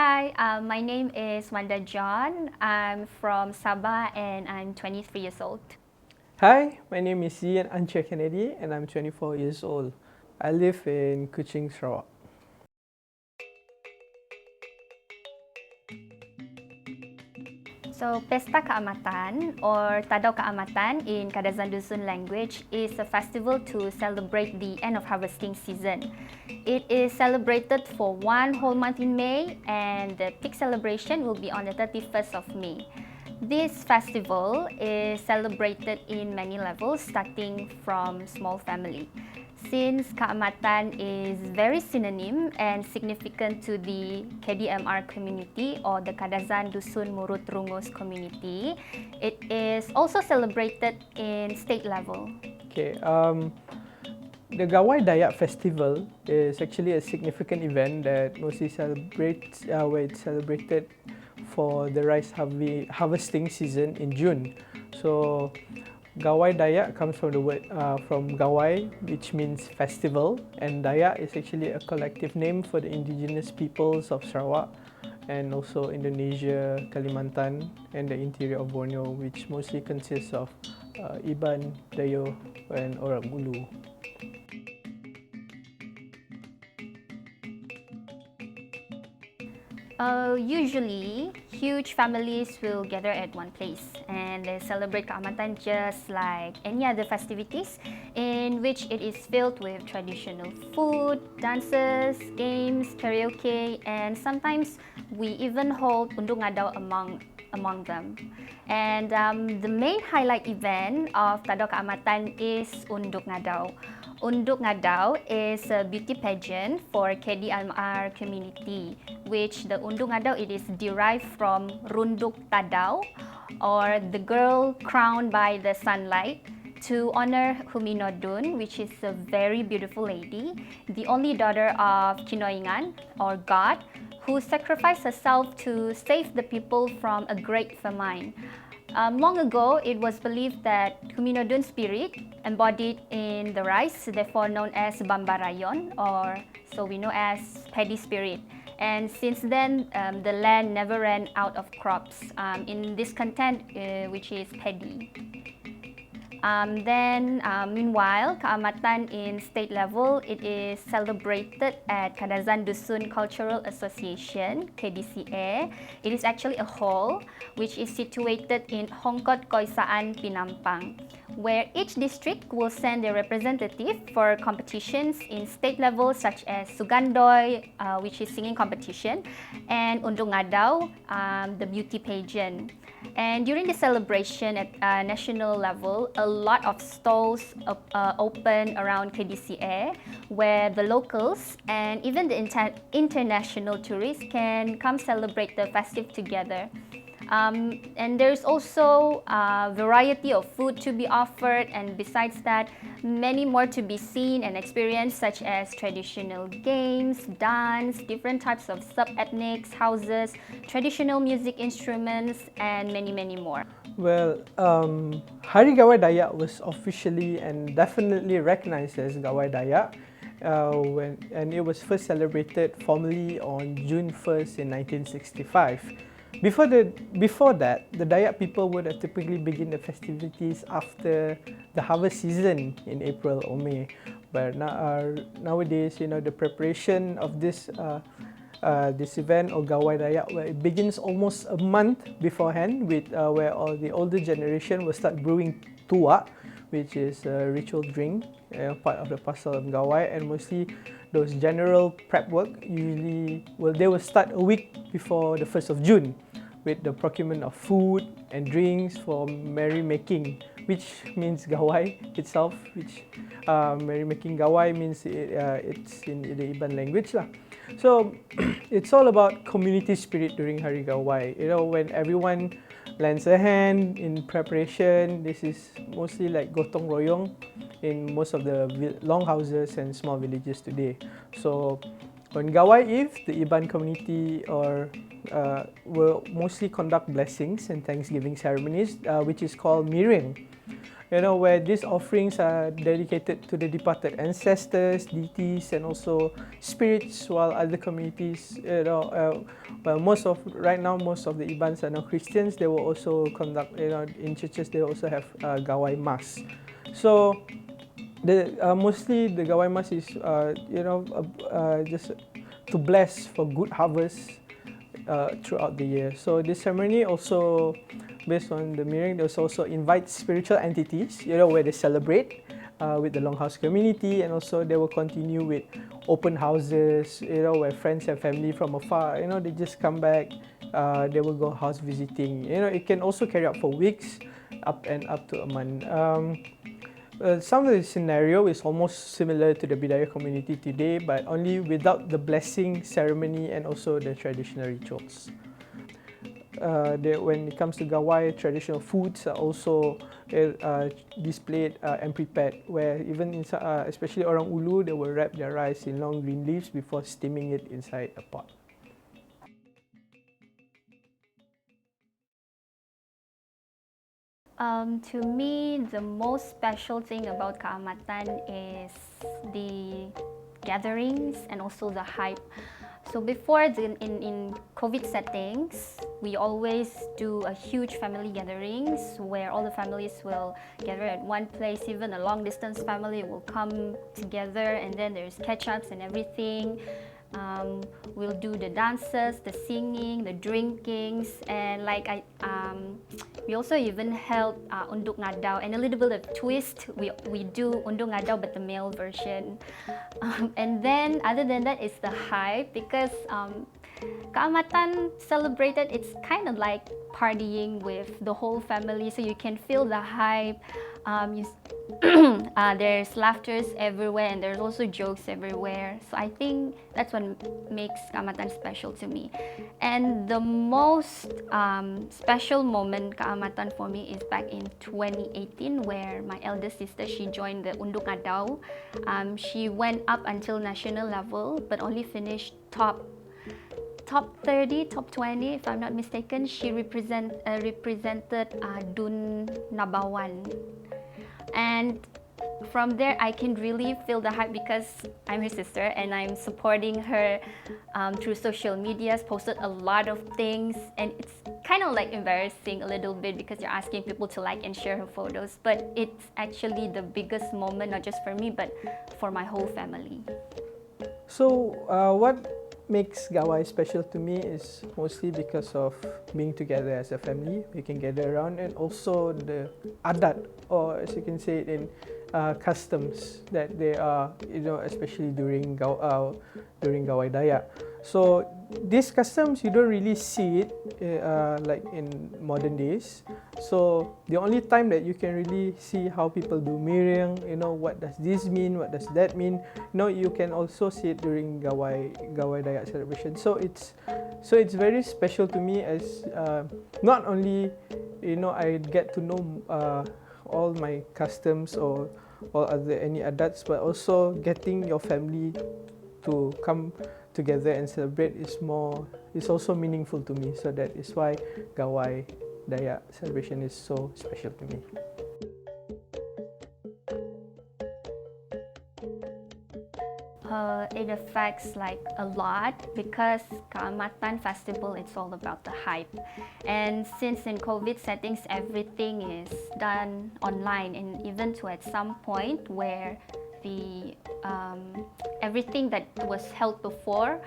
Hi, my name is Wanda John. I'm from Sabah and I'm 23 years old. Hi, my name is Ian Kennedy and I'm 24 years old. I live in Kuching, Sarawak. So, Pesta Kaamatan or Tadau Kaamatan in Kadazan Dusun language is a festival to celebrate the end of harvesting season. It is celebrated for one whole month in May and the peak celebration will be on the 31st of May. This festival is celebrated in many levels starting from small family. Since Kaamatan is very synonym and significant to the KDMR community or the Kadazan Dusun Murut Rungus community, it is also celebrated in state level. Okay, the Gawai Dayak Festival is actually a significant event that mostly celebrates where it's celebrated for the rice harvesting season in June. So Gawai Dayak comes from the word from Gawai, which means festival, and Dayak is actually a collective name for the indigenous peoples of Sarawak and also Indonesia, Kalimantan, and the interior of Borneo, which mostly consists of Iban, Dayo, and Orang Ulu. Usually, huge families will gather at one place and they celebrate Kaamatan just like any other festivities in which it is filled with traditional food, dances, games, karaoke, and sometimes we even hold undung adau among them. And the main highlight event of Tadau Kaamatan is Unduk Ngadau. Unduk Ngadau is a beauty pageant for KDMR community, which the Unduk Ngadau it is derived from Runduk Tadau, or the girl crowned by the sunlight, to honor Huminodun, which is a very beautiful lady, the only daughter of Kinoingan, or God, who sacrificed herself to save the people from a great famine. Long ago, it was believed that Huminodun's spirit embodied in the rice, therefore known as Bambarayon, or so we know as paddy spirit. And since then, the land never ran out of crops in this content, which is paddy. Meanwhile, Kaamatan in state level, it is celebrated at Kadazan Dusun Cultural Association, KDCA. It is actually a hall which is situated in Hongkot Koisaan, Pinampang, where each district will send a representative for competitions in state level such as Sugandoy, which is singing competition, and Undung Ngadau, the beauty pageant. And during the celebration at national level, a lot of stalls open around KDCA where the locals and even the international tourists can come celebrate the festive together. And there's also a variety of food to be offered, and besides that, many more to be seen and experienced, such as traditional games, dance, different types of sub-ethnics, houses, traditional music instruments, and many, many more. Well, Hari Gawai Dayak was officially and definitely recognized as Gawai Dayak and it was first celebrated formally on June 1st in 1965. Before that, the Dayak people would have typically begin the festivities after the harvest season in April or May. But nowadays, the preparation of this event or Gawai Dayak, where it begins almost a month beforehand, with where all the older generation will start brewing tuak, which is a ritual drink, part of the parcel of Gawai, and mostly those general prep work they will start a week before the 1st of June with the procurement of food and drinks for merrymaking, which means Gawai itself, which merrymaking Gawai means it's in the Iban language lah. So it's all about community spirit during Hari Gawai. When everyone lends a hand in preparation. This is mostly like gotong royong in most of the longhouses and small villages today. So on Gawai Eve, the Iban community will mostly conduct blessings and Thanksgiving ceremonies, which is called miring. where these offerings are dedicated to the departed ancestors, deities, and also spirits, while other communities, well, right now most of the Ibans are now Christians. They will also conduct, in churches they also have Gawai Mass. So mostly the Gawai Mass is, just to bless for good harvest throughout the year. So this ceremony also, based on the mirroring, they also invite spiritual entities, where they celebrate with the Longhouse community, and also they will continue with open houses, where friends and family from afar, they just come back, they will go house visiting. It can also carry out for weeks, up to a month. Some of the scenario is almost similar to the Bidayuh community today, but only without the blessing ceremony and also the traditional rituals. When it comes to Gawai, traditional foods are also displayed and prepared, where even especially orang Ulu, they will wrap their rice in long green leaves before steaming it inside a pot. To me, the most special thing about Kaamatan is the gatherings and also the hype. So before, in COVID settings, we always do a huge family gatherings where all the families will gather at one place. Even a long distance family will come together, and then there's catch-ups and everything. We'll do the dances, the singing, the drinkings, and we also even held unduk ngadau, and a little bit of twist. We do unduk ngadau but the male version, and then other than that, it's the hype, because Kaamatan celebrated. It's kind of like partying with the whole family, so you can feel the hype. There's laughters everywhere, and there's also jokes everywhere. So I think that's what makes Kaamatan special to me. And the most special moment Kaamatan for me is back in 2018, where my eldest sister, she joined the Unduk Ngadau. She went up until national level, but only finished top 30, top 20, if I'm not mistaken. She represented Dun Nabawan. And from there, I can really feel the hype, because I'm her sister and I'm supporting her through social medias, posted a lot of things, and it's kind of like embarrassing a little bit because you're asking people to like and share her photos, but it's actually the biggest moment, not just for me, but for my whole family. So what makes Gawai special to me is mostly because of being together as a family. We can gather around, and also the adat, or as you can say it in customs that they are, especially during Gawai Dayak. So these customs, you don't really see it like in modern days. So the only time that you can really see how people do mireng, what does this mean, what does that mean, you can also see it during Gawai Dayak celebration. So it's very special to me, as not only I get to know all my customs or any adats, but also getting your family to come together and celebrate is also meaningful to me. So that is why Gawai Dayak celebration is so special to me. It affects a lot, because Kaamatan Festival, it's all about the hype. And since in COVID settings, everything is done online, and even to at some point where the everything that was held before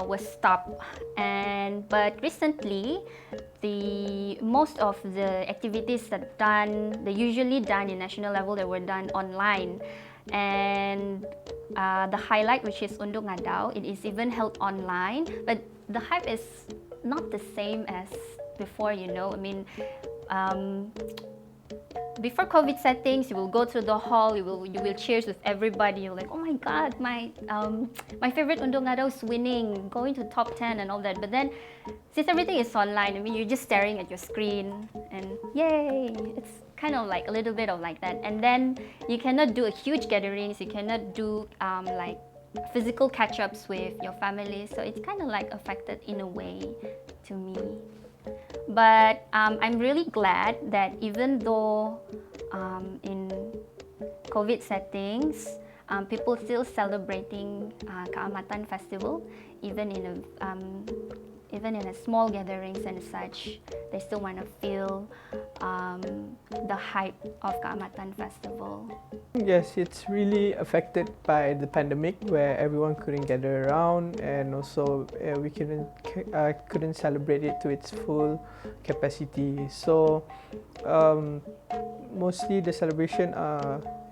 was stopped. But recently, most of the activities they usually done in national level, they were done online. And the highlight, which is Unduk Ngadau, it is even held online, but the hype is not the same as before. Before COVID settings, you will go to the hall, you will cheers with everybody. You're like, oh my God, my favorite Unduk Ngadau is winning, going to top 10 and all that. But then, since everything is online, you're just staring at your screen, and yay! It's kind of like a little bit of like that. And then you cannot do a huge gatherings, you cannot do physical catch-ups with your family. So it's kind of like affected in a way to me. But I'm really glad that even though in COVID settings, people still celebrating Kaamatan Festival, even in a small gatherings and such. They still want to feel the hype of Kaamatan Festival. Yes, it's really affected by the pandemic where everyone couldn't gather around, and also we couldn't celebrate it to its full capacity. So mostly the celebration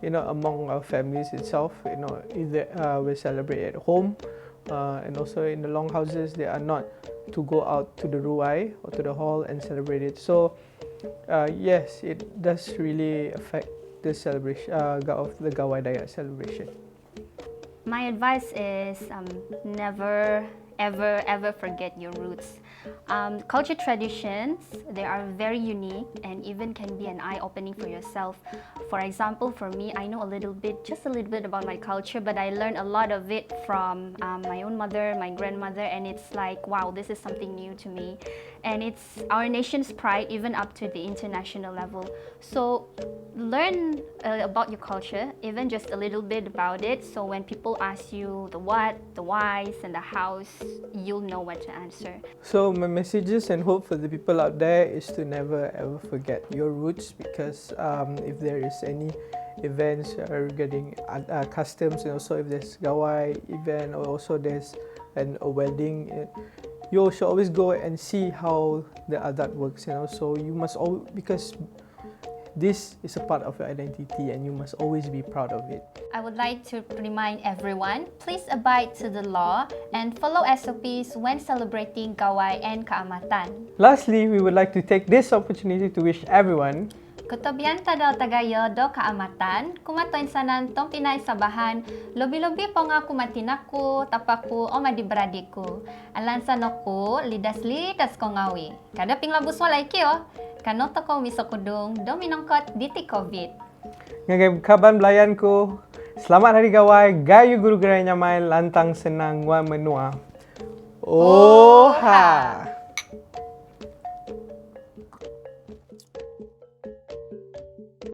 among our families itself, either we celebrate at home, and also in the longhouses they are not to go out to the ruai or to the hall and celebrate it. So yes, it does really affect the celebration of the Gawai Dayak celebration. My advice is never ever forget your roots. Culture traditions, they are very unique and even can be an eye-opening for yourself. For example, for me, I know just a little bit about my culture, but I learned a lot of it from my own mother, my grandmother, and it's like, wow, this is something new to me. And it's our nation's pride, even up to the international level. So learn about your culture, even just a little bit about it, so when people ask you the what, the whys, and the hows, you'll know what to answer. So my messages and hope for the people out there is to never ever forget your roots, because if there is any events regarding customs, and also if there's Gawai event, or also there's a wedding, you should always go and see how the adat works, so you must always, because this is a part of your identity and you must always be proud of it. I would like to remind everyone, please abide to the law and follow SOPs when celebrating Gawai and Kaamatan. Lastly, we would like to take this opportunity to wish everyone Kutobyan tadal tagayo do Kaamatan, kumatoin sanan tong Pinay Sabahan, lobi-lobi po nga kumatinaku, tapaku o madibradiku. Alansan ako, lidas-lidas ko ngawi. Kada pinglabus walay kiyo, kanoto ko misokudong do minangkot diti COVID. Ngagay kaban belayan ko, selamat hari Gawai, gayu guru gerai nyamai lantang senang wa menua. Oha!